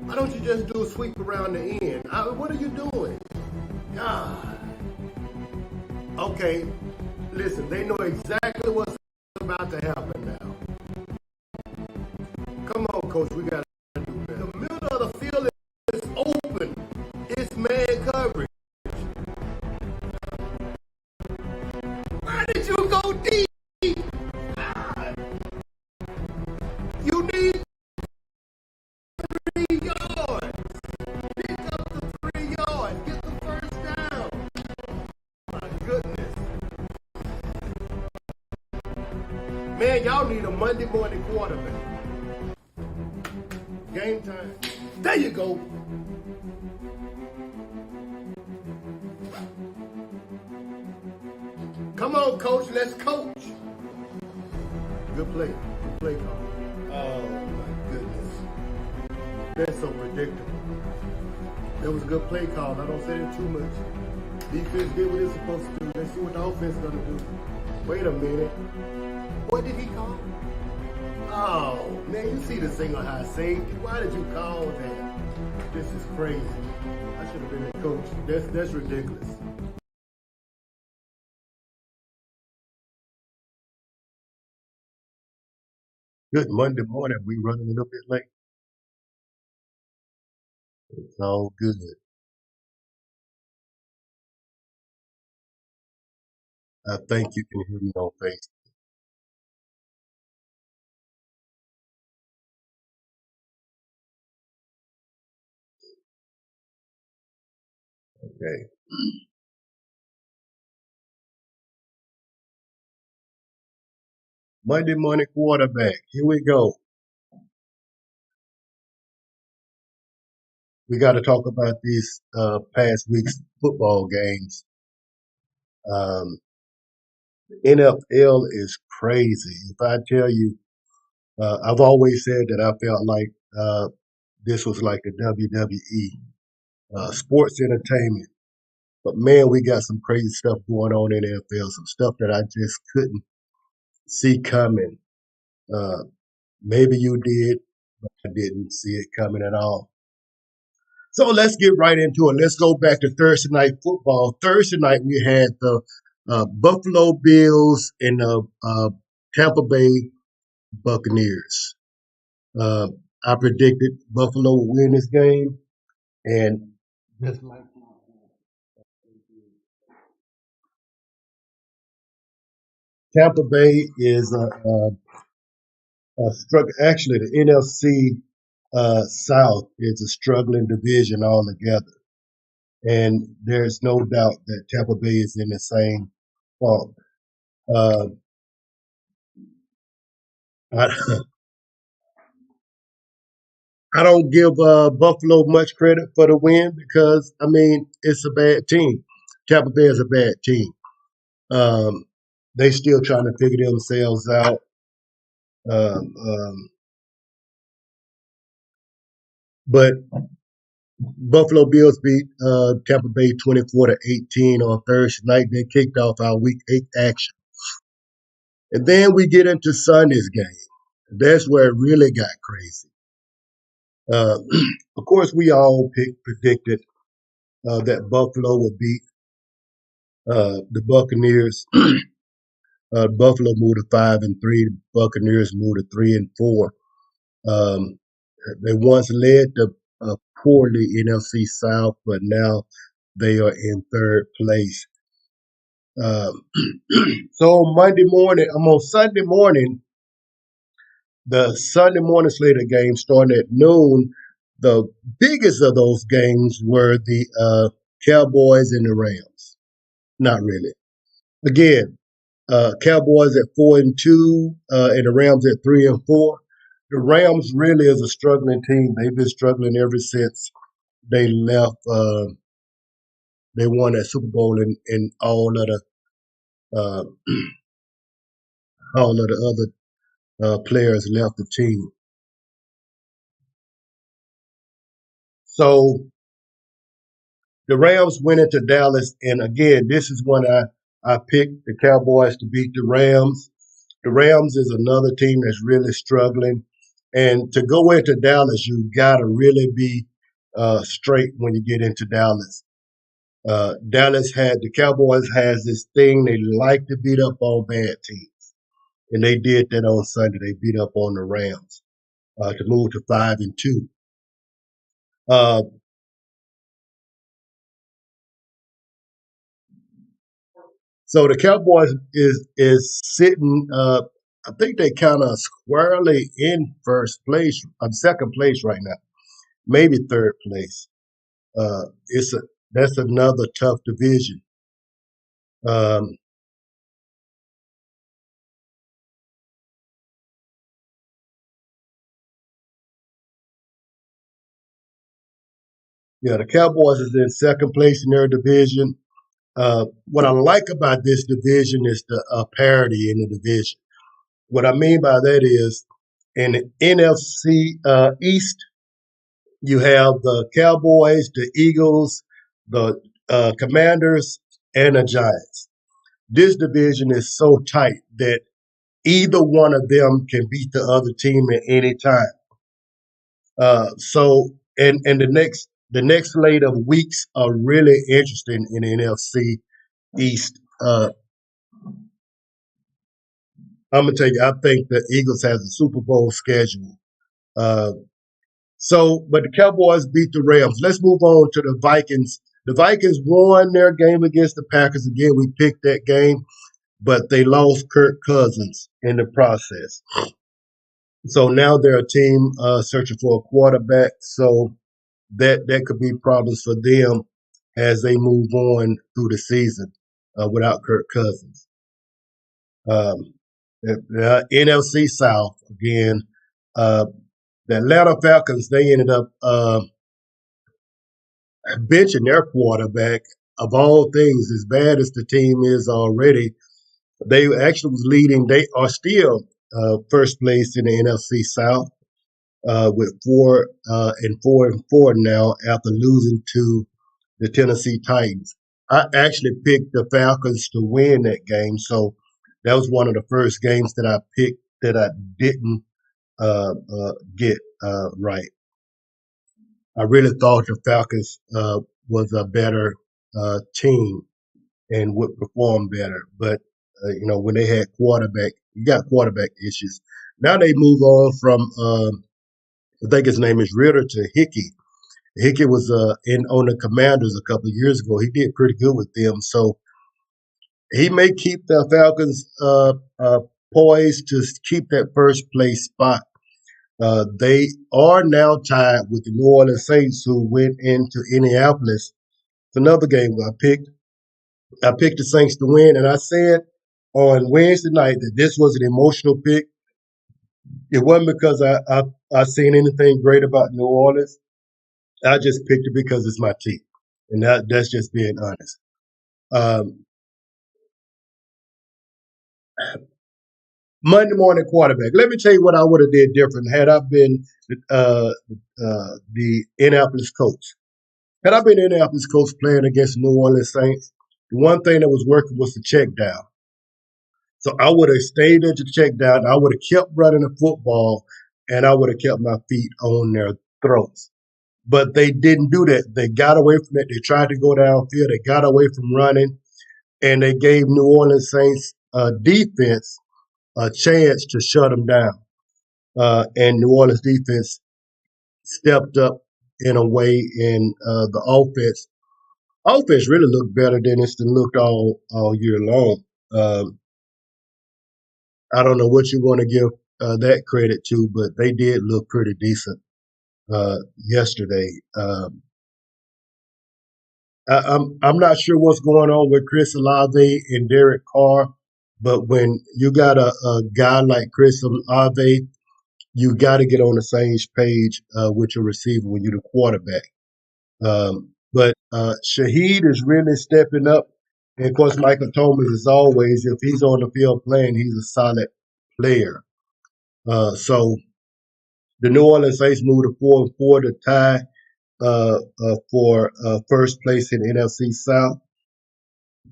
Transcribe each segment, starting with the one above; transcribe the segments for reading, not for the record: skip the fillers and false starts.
Why don't you just do a sweep around the end? What are you doing? God. Okay, listen, they know exactly what's about to happen now. Come on, coach, we got to do better. The middle of the field is open. It's man coverage. Why did you go deep? You need 3 yards. Pick up the 3 yards. Get the first down. My goodness. Man, y'all need a Monday morning quarterback. Game time. There you go. Come on, coach. Let's coach. Good play. Good play call. Oh, my goodness. That's so predictable. That was a good play call. I don't say it too much. Defense did what it's supposed to do. Let's see what the offense is going to do. Wait a minute. What did he call? Oh, man, you see the single high safety. Why did you call that? This is crazy. I should have been a coach. That's ridiculous. Good Monday morning. We running a little bit late. It's all good. I think you can hear me on Facebook. Okay. Monday morning quarterback. Here we go. We got to talk about these past week's football games. NFL is crazy. If I tell you, I've always said that I felt like this was like the WWE, sports entertainment. But man, we got some crazy stuff going on in the NFL, some stuff that I just couldn't see coming. Uh, Maybe you did, but I didn't see it coming at all. So let's get right into it. Let's go back to Thursday night football. Thursday night we had the Buffalo Bills and the Tampa Bay Buccaneers. Uh, I predicted Buffalo would win this game, and just like Tampa Bay is actually the NFC South is a struggling division altogether, and there's no doubt that Tampa Bay is in the same fault. Uh, I, I don't give Buffalo much credit for the win because I mean it's a bad team. Tampa Bay is a bad team. Um, they still trying to figure themselves out. Um, um, but Buffalo Bills beat Tampa Bay 24-18 on Thursday night. They kicked off our Week 8 action, and then we get into Sunday's game. That's where it really got crazy. Uh, of course, we all predicted that Buffalo would beat the Buccaneers. Buffalo moved to 5-3. The Buccaneers moved to 3-4. Um, they once led the poorly NFC South, but now they are in third place. Um, so on Sunday morning, the Sunday morning slate of games starting at noon. The biggest of those games were the Cowboys and the Rams. Not really. Again, Cowboys at 4-2, and the Rams at 3-4. The Rams really is a struggling team. They've been struggling ever since they left. They won that Super Bowl, and uh, all of the other players left the team. So the Rams went into Dallas, and again, this is when I picked the Cowboys to beat the Rams. The Rams is another team that's really struggling, And to go into Dallas, you got to really be straight when you get into Dallas. Dallas had the Cowboys has this thing they like to beat up on bad teams, and they did that on Sunday. They beat up on the Rams to move to 5-2. Uh, so the Cowboys is sitting. I think they kind of squarely in first place, second place right now, maybe third place. It's a That's another tough division. Um, yeah, the Cowboys is in second place in their division. What I like about this division is the parity in the division. What I mean by that is in the NFC East, you have the Cowboys, the Eagles, the Commanders, and the Giants. This division is so tight that either one of them can beat the other team at any time. And the next slate of weeks are really interesting in the NFC East. I'm gonna tell you, I think the Eagles has a Super Bowl schedule. Uh, but the Cowboys beat the Rams. Let's move on to the Vikings. The Vikings won their game against the Packers. Again, we picked that game, but they lost Kirk Cousins in the process. So now they're a team searching for a quarterback. So that could be problems for them as they move on through the season without Kirk Cousins. Um, the NFC South again. Uh, the Atlanta Falcons, they ended up benching their quarterback. Of all things, as bad as the team is already, they actually was leading. They are still first place in the NFC South with 4-4 now after losing to the Tennessee Titans. I actually picked the Falcons to win that game, so that was one of the first games that I picked that I didn't get right. I really thought the Falcons was a better team and would perform better. But when they had you got quarterback issues. Now they move on from I think his name is Ritter to Hickey. Hickey was in on the Commanders a couple of years ago. He did pretty good with them, so he may keep the Falcons poised to keep that first place spot. They are now tied with the New Orleans Saints, who went into Indianapolis. It's another game I picked. I picked the Saints to win, and I said on Wednesday night that this was an emotional pick. It wasn't because I seen anything great about New Orleans. I just picked it because it's my team, and that's just being honest. Um, Monday morning quarterback. Let me tell you what I would have did different had I been the Indianapolis coach. Had I been Indianapolis coach playing against New Orleans Saints, the one thing that was working was the check down. So I would have stayed at the check down. I would have kept running the football, and I would have kept my feet on their throats. But they didn't do that. They got away from it. They tried to go downfield. They got away from running, and they gave New Orleans Saints defense a chance to shut them down. And New Orleans defense stepped up in a way, and the offense really looked better than it's looked all year long. Um, I don't know what you want to give that credit to, but they did look pretty decent yesterday. I'm not sure what's going on with Chris Olave and Derek Carr, but when you got a guy like Chris Olave, you got to get on the same page with your receiver when you're the quarterback. But Shaheed is really stepping up. And of course, Michael Thomas, as always, if he's on the field playing, he's a solid player. So the New Orleans Saints moved to 4-4 to tie for first place in NFC South.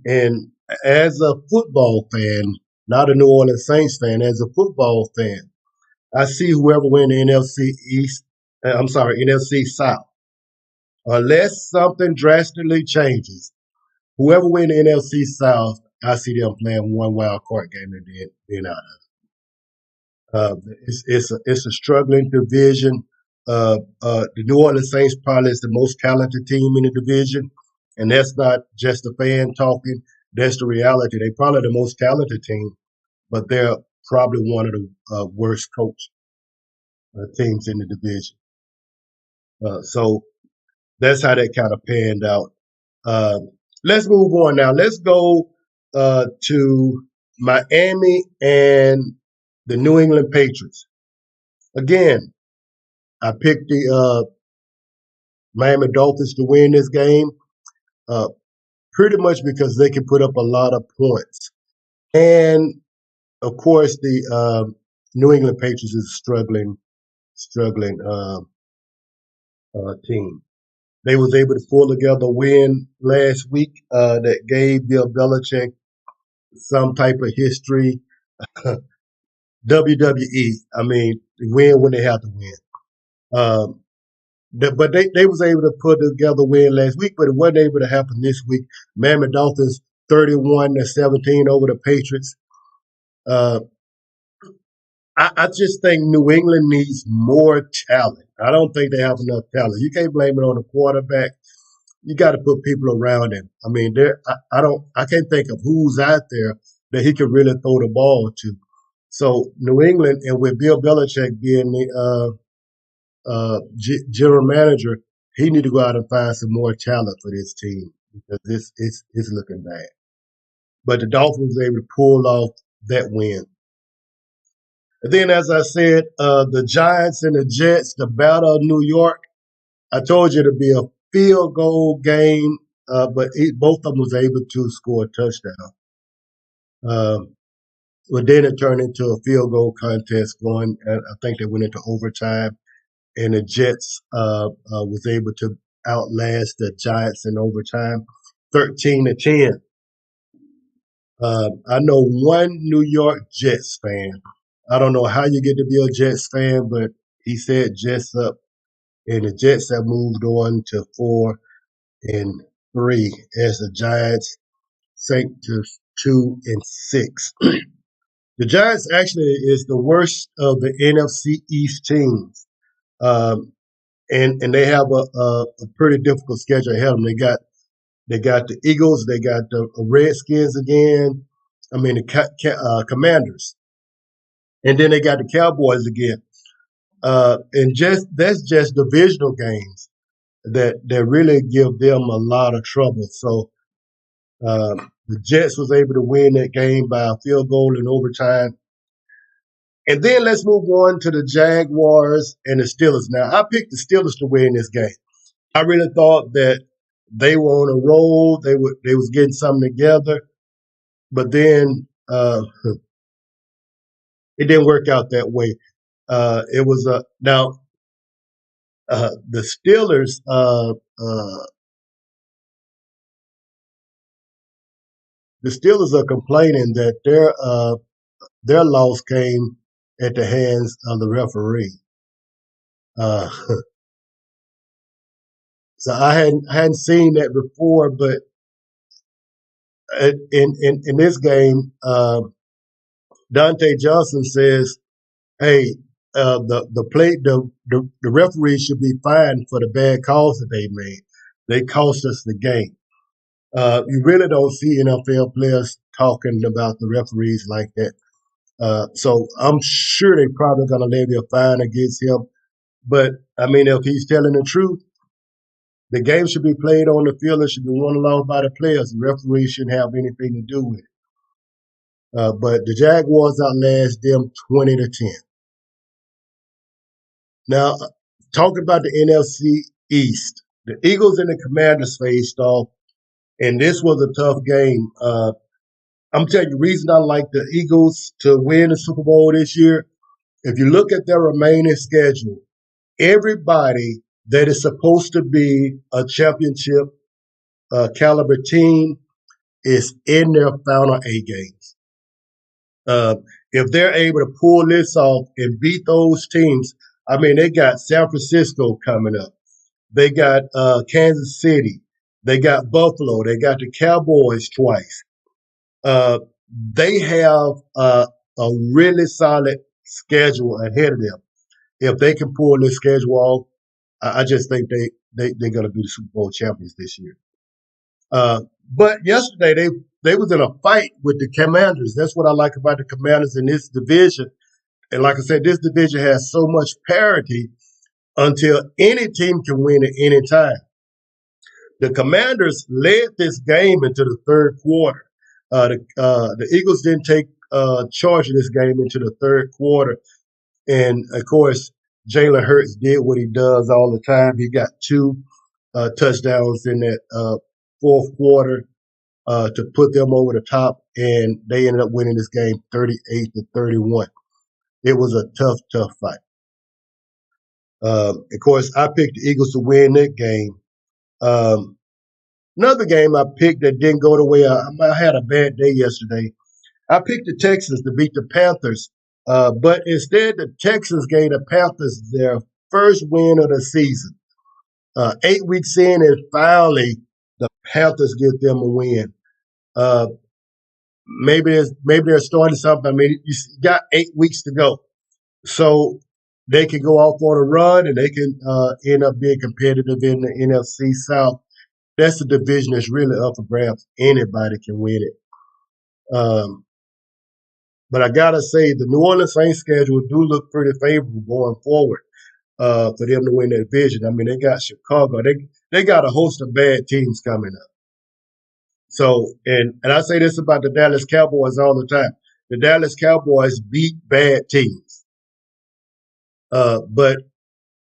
And as a football fan, not a New Orleans Saints fan, as a football fan, I see whoever win the NFC East. I'm sorry, NFC South. Unless something drastically changes, whoever win the NFC South, I see them playing one wild card game and then being out. It's a struggling division. The New Orleans Saints probably is the most talented team in the division, and that's not just a fan talking. That's the reality. They're probably the most talented team, but they're probably one of the worst coach teams in the division. So that's how that kind of panned out. Uh, let's move on now. Let's go to Miami and the New England Patriots. Again, I picked the Miami Dolphins to win this game, uh, pretty much because they can put up a lot of points. And of course, the New England Patriots is a struggling team. They was able to pull together a win last week that gave Bill Belichick some type of history. WWE, I mean, win when they have to win. Um, but they was able to put together a win last week, but it wasn't able to happen this week. Miami Dolphins 31-17 over the Patriots. Uh, I just think New England needs more talent. I don't think they have enough talent. You can't blame it on the quarterback. You got to put people around him. I mean, I can't think of who's out there that he can really throw the ball to. So New England, and with Bill Belichick being the general manager, he need to go out and find some more talent for this team because it's looking bad. But the Dolphins were able to pull off that win. And then, as I said, the Giants and the Jets, the Battle of New York. I told you it'd be a field goal game, but both of them was able to score a touchdown. But then it turned into a field goal contest going, and I think they went into overtime, and the Jets was able to outlast the Giants in overtime, 13-10. I know one New York Jets fan. I don't know how you get to be a Jets fan, but he said Jets up, and the Jets have moved on to 4-3 as the Giants sank to 2-6. The Giants actually is the worst of the NFC East teams, um, and they have a pretty difficult schedule ahead of them. They got the Eagles, they got the Redskins again. I mean the Commanders, and then they got the Cowboys again. And just that's just divisional games that really give them a lot of trouble. So the Jets was able to win that game by a field goal in overtime. And then let's move on to the Jaguars and the Steelers. Now, I picked the Steelers to win this game. I really thought that they were on a roll. They was getting something together, but then it didn't work out that way. It was now the Steelers. The Steelers are complaining that their loss came at the hands of the referee. Uh, so I hadn't seen that before, but in this game, Dante Johnson says, "Hey, the referee should be fined for the bad calls that they made. They cost us the game." You really don't see NFL players talking about the referees like that. So I'm sure they're probably going to levy a fine against him. But I mean, if he's telling the truth, the game should be played on the field. It should be won along by the players. The referee shouldn't have anything to do with it. But the Jaguars outlast them 20-10. Now, talking about the NFC East, the Eagles and the Commanders faced off, and this was a tough game. I'm telling you, the reason I like the Eagles to win the Super Bowl this year, if you look at their remaining schedule, everybody that is supposed to be a championship caliber team is in their final 8 games. if they're able to pull this off and beat those teams, I mean, they got San Francisco coming up. They got Kansas City. They got Buffalo. They got the Cowboys twice. Uh, they have a really solid schedule ahead of them. If they can pull this schedule off, I just think they're going to be the Super Bowl champions this year. Uh, but yesterday they was in a fight with the Commanders. That's what I like about the Commanders in this division. And like I said, this division has so much parity until any team can win at any time. The Commanders led this game into the third quarter. The Eagles didn't take charge of this game into the third quarter. And of course, Jalen Hurts did what he does all the time. He got two touchdowns in that fourth quarter to put them over the top, and they ended up winning this game 38-31. It was a tough, tough fight. Of course, I picked the Eagles to win that game. Another game I picked that didn't go the way I had a bad day yesterday. I picked the Texans to beat the Panthers, but instead the Texans gave the Panthers their first win of the season. 8 weeks in, and finally the Panthers get them a win. Maybe they're starting something. I mean, you got 8 weeks to go, so they can go off on a run and they can end up being competitive in the NFC South. That's a division that's really up for grabs. Anybody can win it. But I gotta say, the New Orleans Saints schedule do look pretty favorable going forward for them to win the division. I mean, they got Chicago. They got a host of bad teams coming up. So, and I say this about the Dallas Cowboys all the time. The Dallas Cowboys beat bad teams. But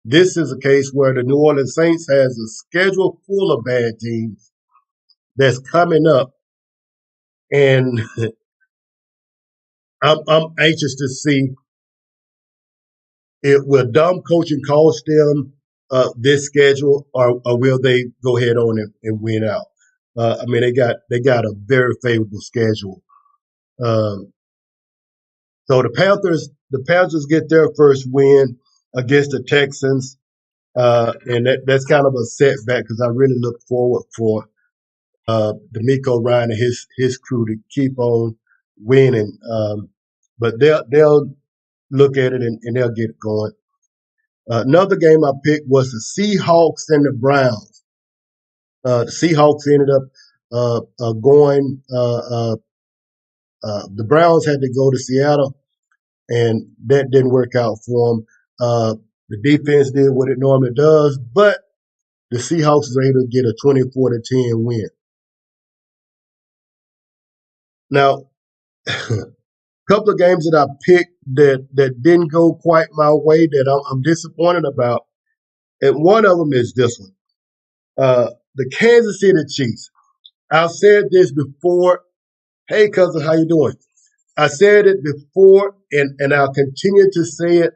this is a case where the New Orleans Saints has a schedule full of bad teams that's coming up. And I'm anxious to see will dumb coaching cost them this schedule, or will they go ahead on and win out? I mean, they got a very favorable schedule. Um, so the Panthers get their first win against the Texans, and that's kind of a setback because I really look forward for D'Amico Ryan and his crew to keep on winning. But they'll look at it and they'll get it going. Another game I picked was the Seahawks and the Browns. The Seahawks ended up going. The Browns had to go to Seattle, and that didn't work out for them. The defense did what it normally does, but the Seahawks was able to get a 24-10 win. Now, a couple of games that I picked that didn't go quite my way that I'm disappointed about, and one of them is this one. The Kansas City Chiefs. I've said this before. Hey, cousin, how you doing? I said it before, and I'll continue to say it.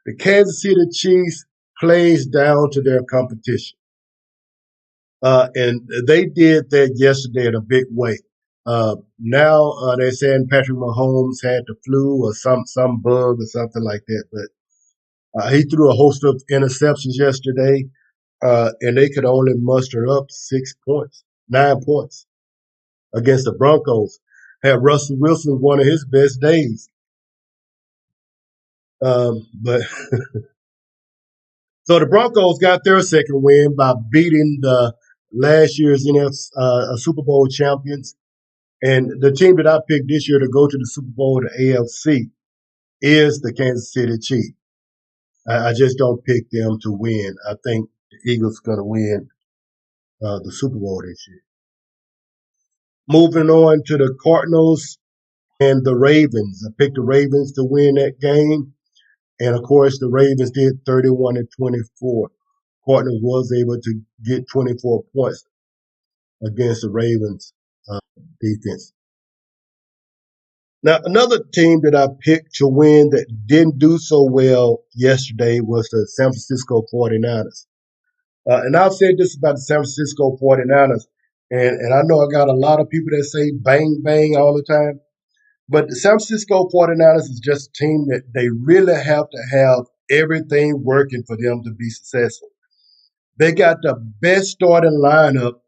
The Kansas City Chiefs plays down to their competition. And they did that yesterday in a big way. Now they're saying Patrick Mahomes had the flu or some bug or something like that. But he threw a host of interceptions yesterday, and they could only muster up 6 points, 9 points against the Broncos. Had Russell Wilson one of his best days. But so the Broncos got their second win by beating the last year's Super Bowl champions. And the team that I picked this year to go to the Super Bowl, the AFC, is the Kansas City Chiefs. I just don't pick them to win. I think the Eagles are going to win the Super Bowl this year. Moving on to the Cardinals and the Ravens. I picked the Ravens to win that game. And of course, the Ravens did 31-24. Cardinals was able to get 24 points against the Ravens defense. Now, another team that I picked to win that didn't do so well yesterday was the San Francisco 49ers. And I've said this about the San Francisco 49ers, and I know I got a lot of people that say bang, bang all the time. But the San Francisco 49ers is just a team that they really have to have everything working for them to be successful. They got the best starting lineup,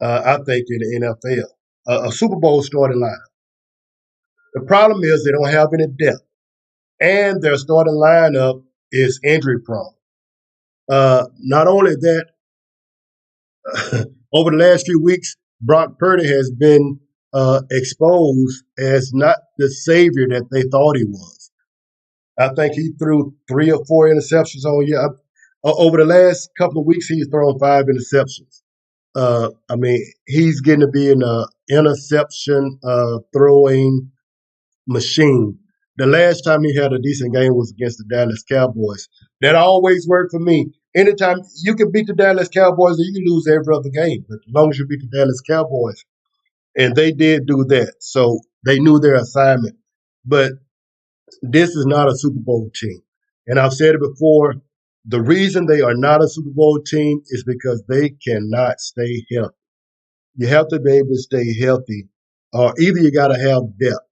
I think, in the NFL, a Super Bowl starting lineup. The problem is they don't have any depth, and their starting lineup is injury prone. Not only that, over the last few weeks, Brock Purdy has been exposed as not the savior that they thought he was. I think he threw 3 or 4 interceptions on you. Over the last couple of weeks, he's thrown 5 interceptions. I mean, he's getting to be an interception throwing machine. The last time he had a decent game was against the Dallas Cowboys. That always worked for me. Anytime you can beat the Dallas Cowboys, you can lose every other game, but as long as you beat the Dallas Cowboys, and they did do that, so they knew their assignment. But this is not a Super Bowl team, and I've said it before. The reason they are not a Super Bowl team is because they cannot stay healthy. You have to be able to stay healthy, or either you got to have depth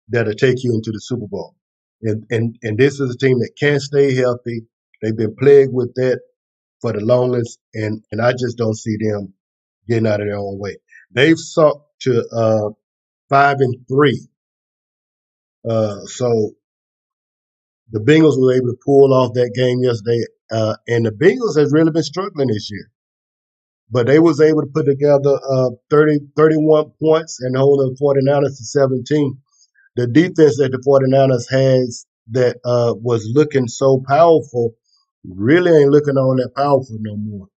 that'll take you into the Super Bowl. And this is a team that can't stay healthy. They've been plagued with that for the longest, and I just don't see them getting out of their own way. They've sunk to 5-3. So the Bengals were able to pull off that game yesterday, and the Bengals has really been struggling this year. But they was able to put together 31 points and hold the 49ers to 17. The defense that the 49ers has that was looking so powerful really ain't looking all that powerful no more.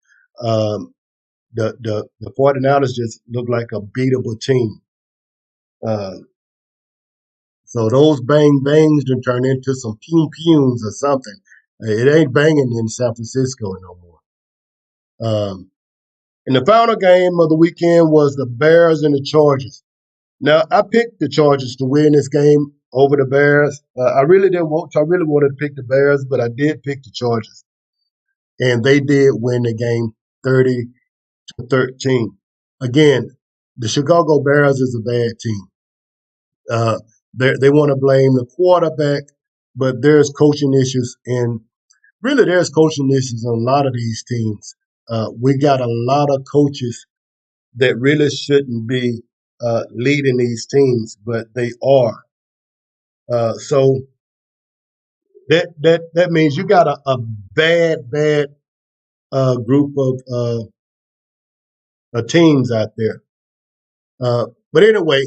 The 49ers just look like a beatable team. Uh, so those bang bangs done turn into some pum pums or something. It ain't banging in San Francisco no more. And the final game of the weekend was the Bears and the Chargers. Now, I picked the Chargers to win this game over the Bears. I really didn't want to. I really wanted to pick the Bears, but I did pick the Chargers. And they did win the game 30-13. Again, the Chicago Bears is a bad team. They want to blame the quarterback, but there's coaching issues. And really, there's coaching issues on a lot of these teams. We got a lot of coaches that really shouldn't be leading these teams, but they are. So that means you got a bad group of teams out there. But anyway,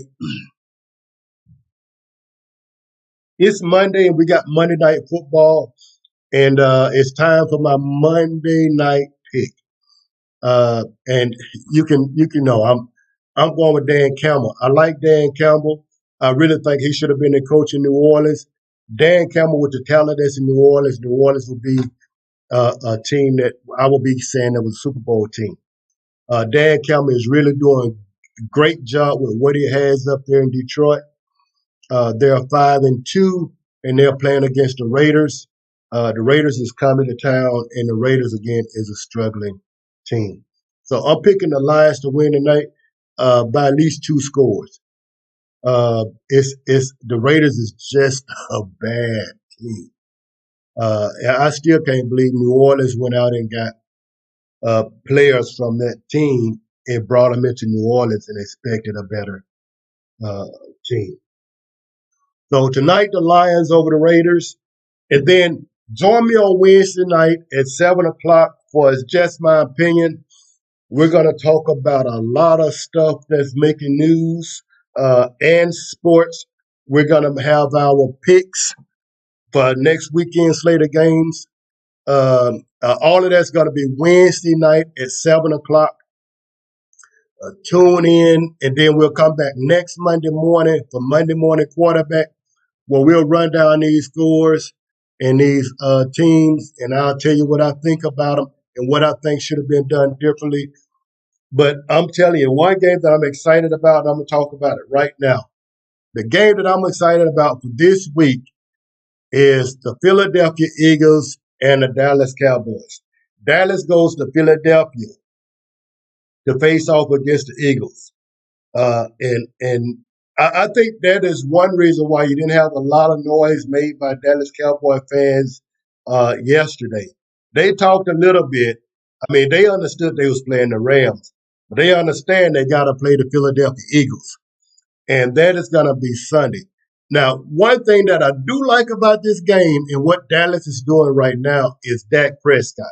it's Monday and we got Monday Night Football, and it's time for my Monday night pick. And you can know I'm going with Dan Campbell. I like Dan Campbell. I really think he should have been the coach in New Orleans. Dan Campbell with the talent that's in New Orleans will be a team that I will be saying that was a Super Bowl team. Dan Campbell is really doing a great job with what he has up there in Detroit. They're 5-2, and they're playing against the Raiders. The Raiders is coming to town, and the Raiders again is a struggling team. So I'm picking the Lions to win tonight by at least 2 scores. It's the Raiders is just a bad team. I still can't believe New Orleans went out and got players from that team and brought them into New Orleans and expected a better team. So tonight, the Lions over the Raiders. And then join me on Wednesday night at 7 o'clock for It's Just My Opinion. We're going to talk about a lot of stuff that's making news and sports. We're going to have our picks for next weekend slate of games. All of that's going to be Wednesday night at 7 o'clock. Tune in, and then we'll come back next Monday morning for Monday Morning Quarterback, where we'll run down these scores and these teams, and I'll tell you what I think about them and what I think should have been done differently. But I'm telling you, one game that I'm excited about, and I'm going to talk about it right now. The game that I'm excited about for this week is the Philadelphia Eagles and the Dallas Cowboys. Dallas goes to Philadelphia to face off against the Eagles. And I think that is one reason why you didn't have a lot of noise made by Dallas Cowboy fans yesterday. They talked a little bit. I mean, they understood they was playing the Rams, but they understand they got to play the Philadelphia Eagles, and that is going to be Sunday. Now, one thing that I do like about this game and what Dallas is doing right now is Dak Prescott.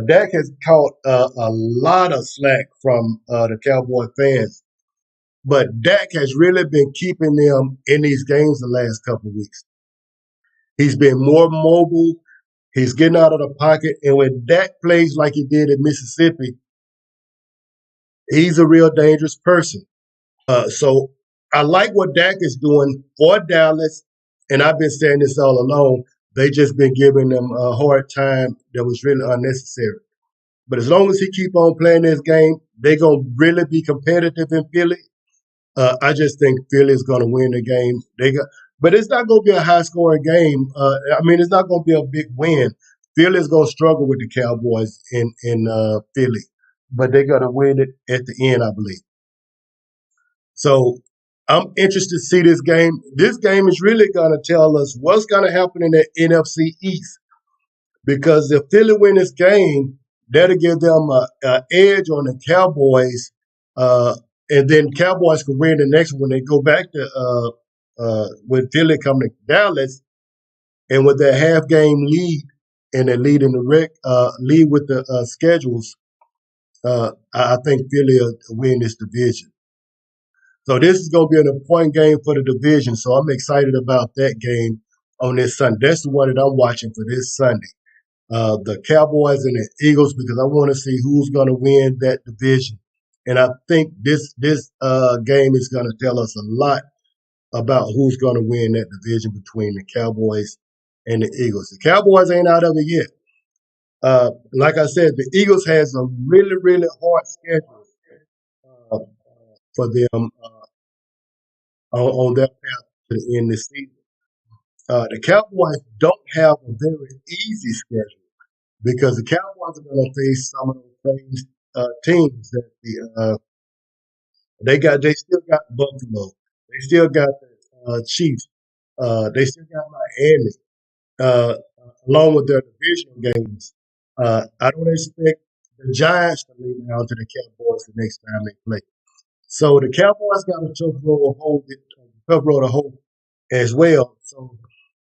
Dak has caught a lot of slack from the Cowboy fans, but Dak has really been keeping them in these games the last couple of weeks. He's been more mobile. He's getting out of the pocket. And when Dak plays like he did in Mississippi, he's a real dangerous person. So I like what Dak is doing for Dallas. And I've been saying this all along. They just been giving them a hard time that was really unnecessary. But as long as he keep on playing this game, they're gonna really be competitive in Philly. I just think Philly is going to win the game. But it's not going to be a high scoring game. I mean, it's not going to be a big win. Philly is going to struggle with the Cowboys in Philly, but they're going to win it at the end, I believe. So I'm interested to see this game. This game is really going to tell us what's going to happen in the NFC East because if Philly win this game, that'll give them an edge on the Cowboys. And then Cowboys can win the next one when they go back to when Philly come to Dallas, and with their half game lead and they're leading lead with the schedules, I think Philly will win this division. So this is going to be an important game for the division. So I'm excited about that game on this Sunday. That's the one that I'm watching for this Sunday. The Cowboys and the Eagles because I want to see who's going to win that division. And I think this game is going to tell us a lot about who's going to win that division between the Cowboys and the Eagles. The Cowboys ain't out of it yet. Like I said, the Eagles has a really, really hard schedule uh, for them on their path to the end of the season. The Cowboys don't have a very easy schedule because the Cowboys are going to face some of those same teams that they still got Buffalo, they still got the Chiefs, they still got Miami, uh, along with their divisional games. I don't expect the Giants to lay down to the Cowboys the next time they play. So the Cowboys got a tough road to hold as well. So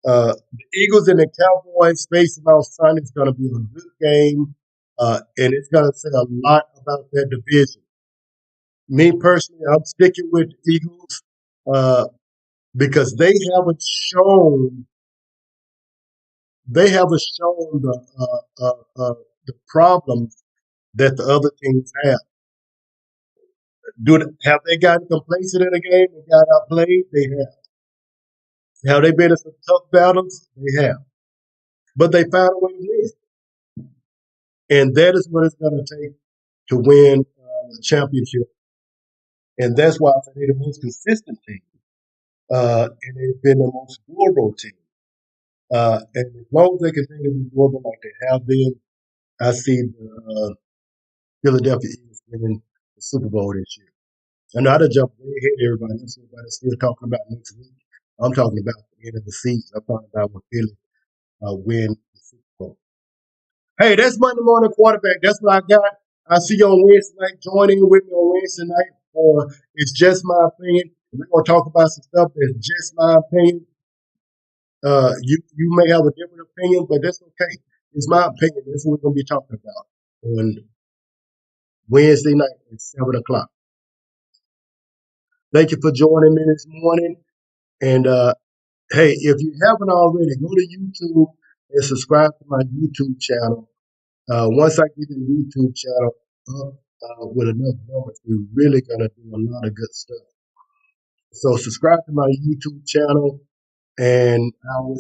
the Eagles and the Cowboys facing on Sunday is going to be a good game, and it's going to say a lot about that division. Me personally, I'm sticking with the Eagles uh, because they haven't shown the problems that the other teams have. Have they gotten complacent in a game and got outplayed? They have. Have they been in some tough battles? They have. But they found a way to win. And that is what it's going to take to win the championship. And that's why I say they're the most consistent team. And they've been the most durable team. And as long as they continue to be durable like they have been, I see the Philadelphia Eagles winning the Super Bowl this year. I know I done jumped way ahead of everybody else. Everybody's still talking about next week. I'm talking about the end of the season. I'm talking about when Philly win the Super Bowl. Hey, that's Monday Morning Quarterback. That's what I got. I'll see you on Wednesday night. Join in with me on Wednesday night for It's Just My Opinion. We're going to talk about some stuff that's just my opinion. You may have a different opinion, but that's okay. It's my opinion. That's what we're going to be talking about on Wednesday night at 7 o'clock. Thank you for joining me this morning. And hey, if you haven't already, go to YouTube and subscribe to my YouTube channel. Once I get the YouTube channel up with enough numbers, we're really going to do a lot of good stuff. So subscribe to my YouTube channel, and I will